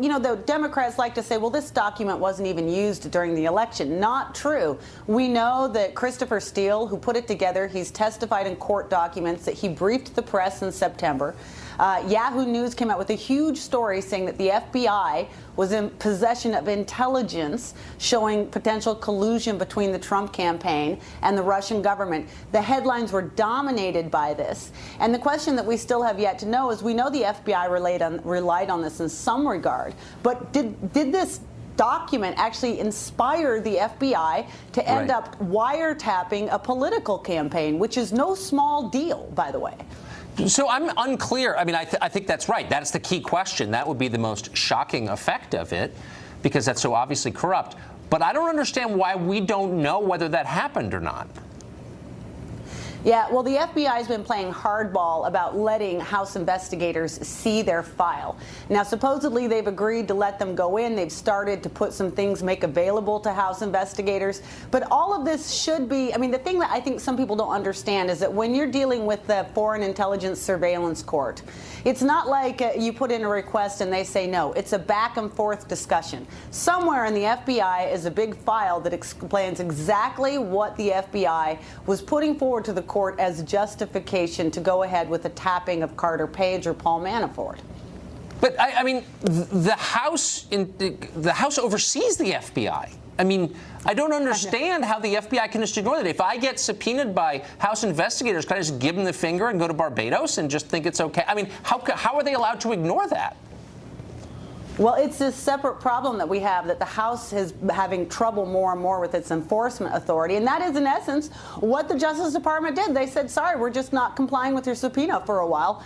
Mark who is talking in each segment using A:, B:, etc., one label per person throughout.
A: You know, the Democrats like to say, well, this document wasn't even used during the election. Not true. We know that Christopher Steele, who put it together, he's testified in court documents that he briefed the press in September. Yahoo News came out with a huge story saying that the FBI was in possession of intelligence showing potential collusion between the Trump campaign and the Russian government. The headlines were dominated by this. And the question that we still have yet to know is, we know the FBI relied on this in some regard, but did this document actually inspire the FBI to end up wiretapping a political campaign, which is no small deal, by the way?
B: So I'm unclear. I mean, I think that's right. That's the key question. That would be the most shocking effect of it, because that's so obviously corrupt. But I don't understand why we don't know whether that happened or not.
A: Yeah, well, the FBI has been playing hardball about letting House investigators see their file. Now, supposedly they've agreed to let them go in. They've started to put some things, make available to House investigators. But all of this should be, I mean, the thing that I think some people don't understand is that when you're dealing with the Foreign Intelligence Surveillance Court, it's not like you put in a request and they say no. It's a back and forth discussion. Somewhere in the FBI is a big file that explains exactly what the FBI was putting forward to the court as justification to go ahead with the tapping of Carter Page or Paul Manafort.
B: But I mean, the House oversees the FBI. I mean, I don't understand how the FBI can just ignore that. If I get subpoenaed by House investigators, can I just give them the finger and go to Barbados and just think it's okay? I mean, how are they allowed to ignore that?
A: Well, it's a separate problem that we have, that the House is having trouble more and more with its enforcement authority. And that is, in essence, what the Justice Department did. They said, sorry, we're just not complying with your subpoena for a while.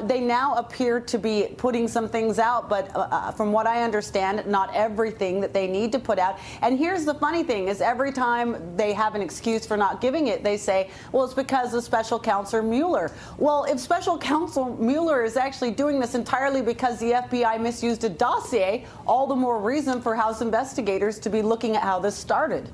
A: They now appear to be putting some things out, but from what I understand, not everything that they need to put out. And here's the funny thing, is every time they have an excuse for not giving it, they say, well, it's because of Special Counsel Mueller. Well, if Special Counsel Mueller is actually doing this entirely because the FBI misused a dossier, all the more reason for House investigators to be looking at how this started.